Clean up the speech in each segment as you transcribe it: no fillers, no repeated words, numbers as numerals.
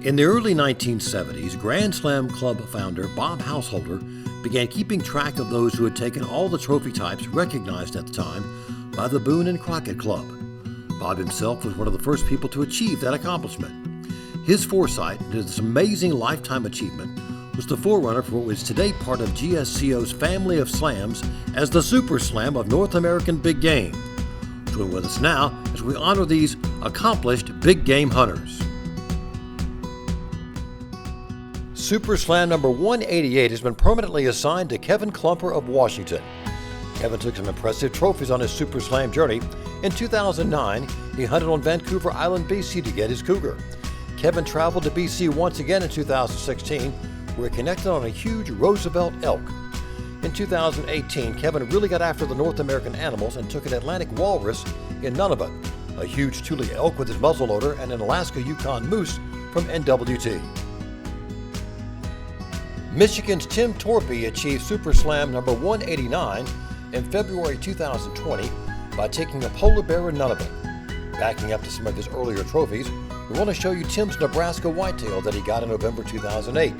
In the early 1970s, Grand Slam Club founder Bob Householder began keeping track of those who had taken all the trophy types recognized at the time by the Boone and Crockett Club. Bob himself was one of the first people to achieve that accomplishment. His foresight into this amazing lifetime achievement was the forerunner for what is today part of GSCO's family of slams as the Super Slam of North American big game. Join with us now as we honor these accomplished big game hunters. Super Slam number 188 has been permanently assigned to Kevin Klumper of Washington. Kevin took some impressive trophies on his Super Slam journey. In 2009, he hunted on Vancouver Island, BC to get his cougar. Kevin traveled to BC once again in 2016, where he connected on a huge Roosevelt elk. In 2018, Kevin really got after the North American animals and took an Atlantic walrus in Nunavut, a huge Thule elk with his muzzleloader, and an Alaska Yukon moose from NWT. Michigan's Tim Torpy achieved Super Slam number 189 in February 2020 by taking a polar bear in Nunavut. Backing up to some of his earlier trophies, we want to show you Tim's Nebraska whitetail that he got in November 2008.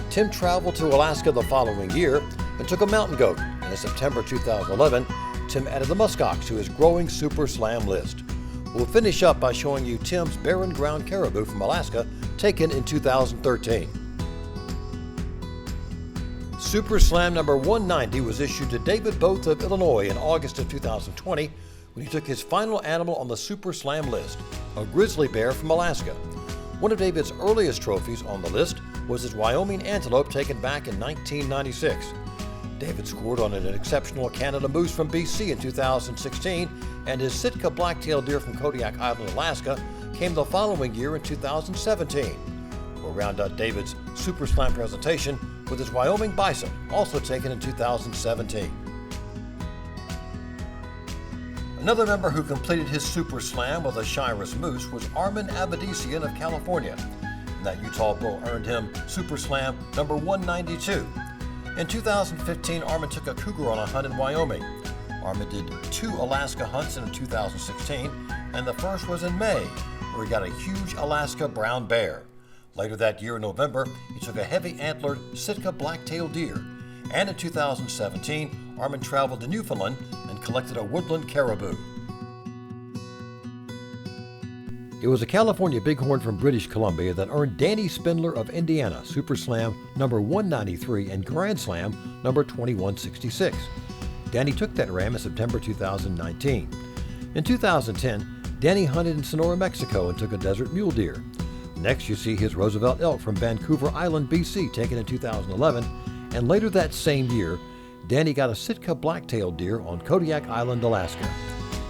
Tim traveled to Alaska the following year and took a mountain goat, and in September 2011, Tim added the muskox to his growing Super Slam list. We'll finish up by showing you Tim's barren ground caribou from Alaska taken in 2013. Super Slam number 190 was issued to David Both of Illinois in August of 2020 when he took his final animal on the Super Slam list, a grizzly bear from Alaska. One of David's earliest trophies on the list was his Wyoming antelope taken back in 1996. David scored on an exceptional Canada moose from BC in 2016, and his Sitka blacktail deer from Kodiak Island, Alaska came the following year in 2017. We'll round out David's Super Slam presentation with his Wyoming bison, also taken in 2017. Another member who completed his Super Slam with a Shiras moose was Armin Abedisian of California. And that Utah bull earned him Super Slam number 192. In 2015, Armin took a cougar on a hunt in Wyoming. Armin did 2 Alaska hunts in 2016, and the first was in May, where he got a huge Alaska brown bear. Later that year in November, he took a heavy antlered Sitka blacktail deer. And in 2017, Armin traveled to Newfoundland and collected a woodland caribou. It was a California bighorn from British Columbia that earned Danny Spindler of Indiana Super Slam number 193 and Grand Slam number 2166. Danny took that ram in September 2019. In 2010, Danny hunted in Sonora, Mexico and took a desert mule deer. Next, you see his Roosevelt elk from Vancouver Island, BC, taken in 2011, and later that same year, Danny got a Sitka blacktail deer on Kodiak Island, Alaska.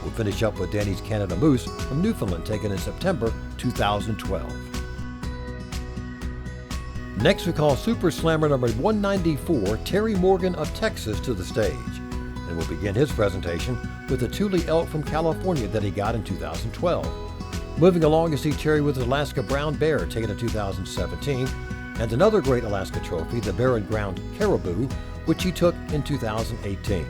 We'll finish up with Danny's Canada moose from Newfoundland, taken in September 2012. Next, we call Super Slammer number 194 Terry Morgan of Texas to the stage, and we'll begin his presentation with the Thule elk from California that he got in 2012. Moving along, you see Terry with his Alaska brown bear taken in 2017, and another great Alaska trophy, the barren ground caribou, which he took in 2018.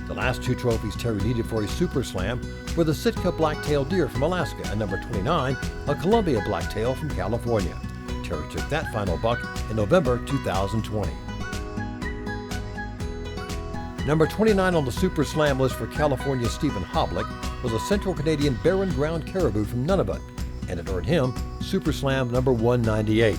The last 2 trophies Terry needed for his Super Slam were the Sitka blacktail deer from Alaska and number 29, a Columbia blacktail from California. Terry took that final buck in November 2020. Number 29 on the Super Slam list for California's Stephen Hoblick was a Central Canadian barren ground caribou from Nunavut, and it earned him Super Slam number 198.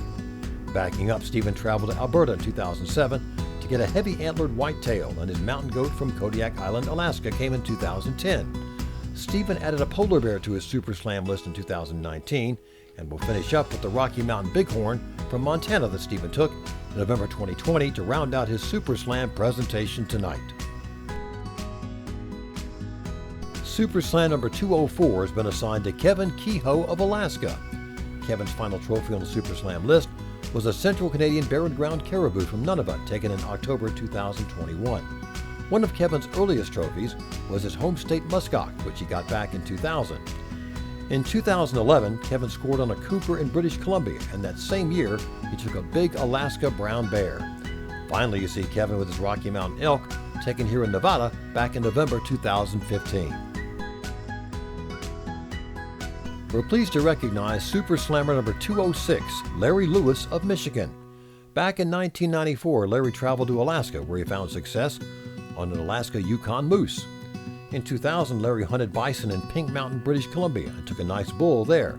Backing up, Stephen traveled to Alberta in 2007 to get a heavy antlered whitetail, and his mountain goat from Kodiak Island, Alaska came in 2010. Stephen added a polar bear to his Super Slam list in 2019, and we'll finish up with the Rocky Mountain bighorn from Montana that Stephen took in November 2020 to round out his Super Slam presentation tonight. Super Slam number 204 has been assigned to Kevin Kehoe of Alaska. Kevin's final trophy on the Super Slam list was a Central Canadian barren ground caribou from Nunavut taken in October 2021. One of Kevin's earliest trophies was his home state muskox, which he got back in 2000. In 2011, Kevin scored on a cougar in British Columbia, and that same year, he took a big Alaska brown bear. Finally, you see Kevin with his Rocky Mountain elk, taken here in Nevada back in November 2015. We're pleased to recognize Super Slammer number 206, Larry Lewis of Michigan. Back in 1994, Larry traveled to Alaska, where he found success on an Alaska Yukon moose. In 2000, Larry hunted bison in Pink Mountain, British Columbia, and took a nice bull there.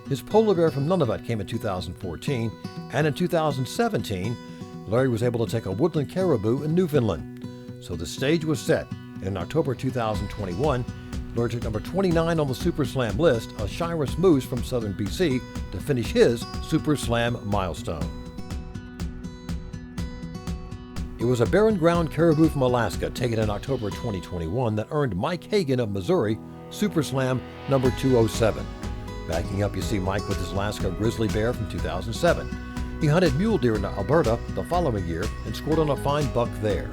His polar bear from Nunavut came in 2014, and in 2017, Larry was able to take a woodland caribou in Newfoundland. So the stage was set, and in October 2021, Larry took number 29 on the Super Slam list, a Shiras moose from southern BC, to finish his Super Slam milestone. It was a barren ground caribou from Alaska taken in October 2021 that earned Mike Hagan of Missouri Super Slam number 207. Backing up, you see Mike with his Alaska grizzly bear from 2007. He hunted mule deer in Alberta the following year and scored on a fine buck there.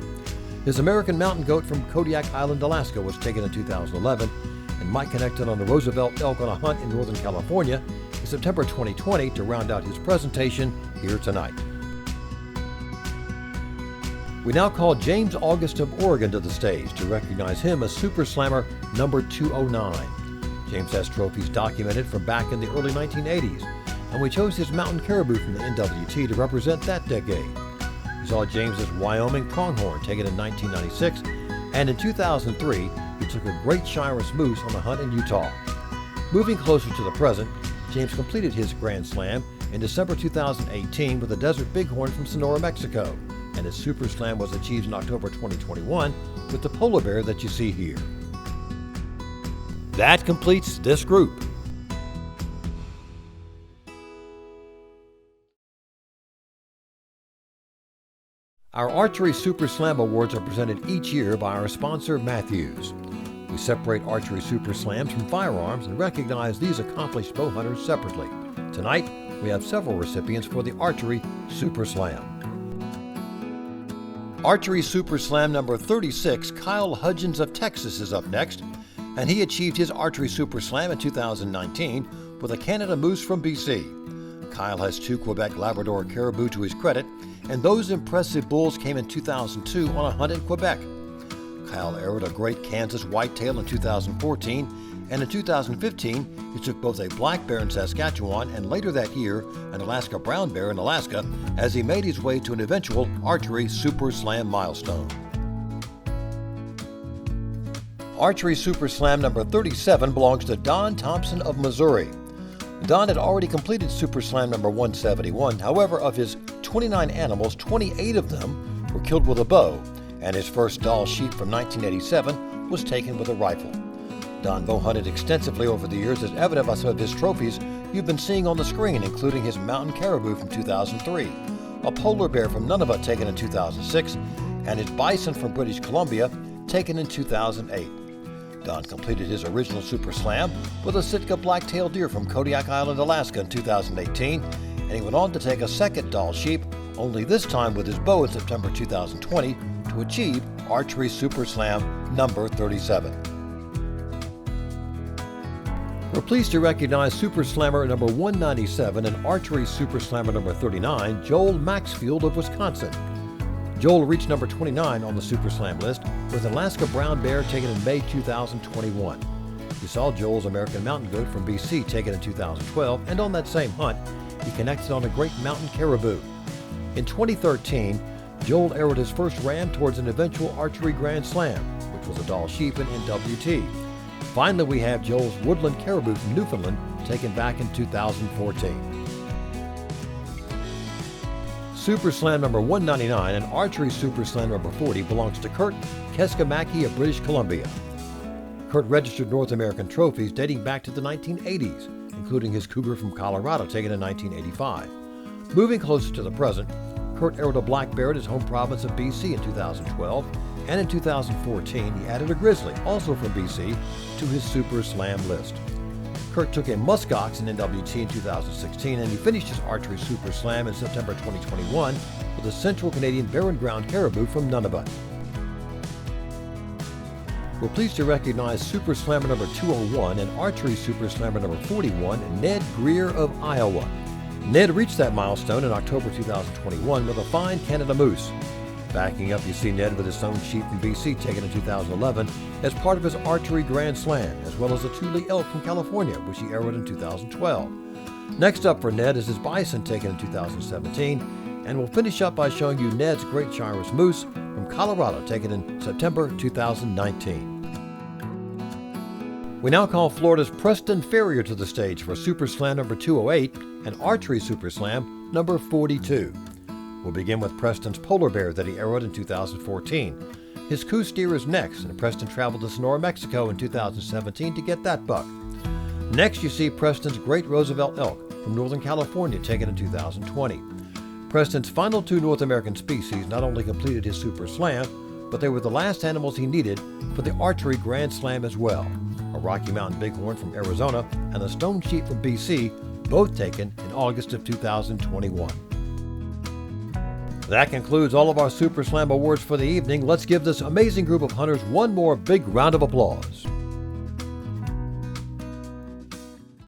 His American mountain goat from Kodiak Island, Alaska was taken in 2011, and Mike connected on the Roosevelt elk on a hunt in Northern California in September 2020 to round out his presentation here tonight. We now call James August of Oregon to the stage to recognize him as Super Slammer number 209. James has trophies documented from back in the early 1980s, and we chose his mountain caribou from the NWT to represent that decade. We saw James's Wyoming pronghorn taken in 1996, and in 2003, he took a great Shiras moose on a hunt in Utah. Moving closer to the present, James completed his Grand Slam in December 2018 with a desert bighorn from Sonora, Mexico, and his Super Slam was achieved in October 2021 with the polar bear that you see here. That completes this group. Our Archery Super Slam Awards are presented each year by our sponsor, Matthews. We separate Archery Super Slams from firearms and recognize these accomplished bow hunters separately. Tonight, we have several recipients for the Archery Super Slam. Archery Super Slam number 36, Kyle Hudgens of Texas is up next, and he achieved his Archery Super Slam in 2019 with a Canada moose from BC. Kyle has 2 Quebec Labrador caribou to his credit, and those impressive bulls came in 2002 on a hunt in Quebec. Kyle arrowed a great Kansas whitetail in 2014, and in 2015 he took both a black bear in Saskatchewan and later that year an Alaska brown bear in Alaska as he made his way to an eventual Archery Super Slam milestone. Archery Super Slam number 37 belongs to Don Thompson of Missouri. Don had already completed Super Slam number 171. However, of his 29 animals, 28 of them were killed with a bow, and his first Dall sheep from 1987 was taken with a rifle. Don bow hunted extensively over the years, as evident by some of his trophies you've been seeing on the screen, including his mountain caribou from 2003, a polar bear from Nunavut taken in 2006, and his bison from British Columbia taken in 2008. Don completed his original Super Slam with a Sitka black-tailed deer from Kodiak Island, Alaska in 2018, and he went on to take a second Dall sheep, only this time with his bow in September 2020, to achieve Archery Super Slam number 37. We're pleased to recognize Super Slammer number 197 and Archery Super Slammer number 39, Joel Maxfield of Wisconsin. Joel reached number 29 on the Super Slam list with an Alaska brown bear taken in May 2021. We saw Joel's American mountain goat from BC taken in 2012, and on that same hunt, he connected on a great mountain caribou. In 2013, Joel arrowed his first ram towards an eventual Archery Grand Slam, which was a Dall sheep in NWT. Finally, we have Joel's woodland caribou from Newfoundland taken back in 2014. Super Slam number 199 and Archery Super Slam number 40 belongs to Kurt Keskamaki of British Columbia. Kurt registered North American trophies dating back to the 1980s, including his cougar from Colorado taken in 1985. Moving closer to the present, Kurt arrowed a black bear at his home province of BC in 2012, and in 2014 he added a grizzly, also from BC, to his Super Slam list. Kurt took a muskox in NWT in 2016, and he finished his Archery Super Slam in September 2021 with a Central Canadian barren ground caribou from Nunavut. We're pleased to recognize Super Slammer number 201 and Archery Super Slammer number 41, Ned Greer of Iowa. Ned reached that milestone in October 2021 with a fine Canada moose. Backing up, you see Ned with his stone sheep from BC taken in 2011 as part of his archery Grand Slam, as well as a Thule elk from California, which he arrowed in 2012. Next up for Ned is his bison taken in 2017, and we'll finish up by showing you Ned's Great Chirus moose from Colorado taken in September 2019. We now call Florida's Preston Ferrier to the stage for Super Slam number 208 and Archery Super Slam number 42. We'll begin with Preston's polar bear that he arrowed in 2014. His Coues steer is next, and Preston traveled to Sonora, Mexico in 2017 to get that buck. Next, you see Preston's Great Roosevelt elk from Northern California taken in 2020. Preston's final 2 North American species not only completed his Super Slam, but they were the last animals he needed for the Archery Grand Slam as well. A Rocky Mountain Bighorn from Arizona and a stone sheep from BC, both taken in August of 2021. That concludes all of our Super Slam awards for the evening. Let's give this amazing group of hunters one more big round of applause.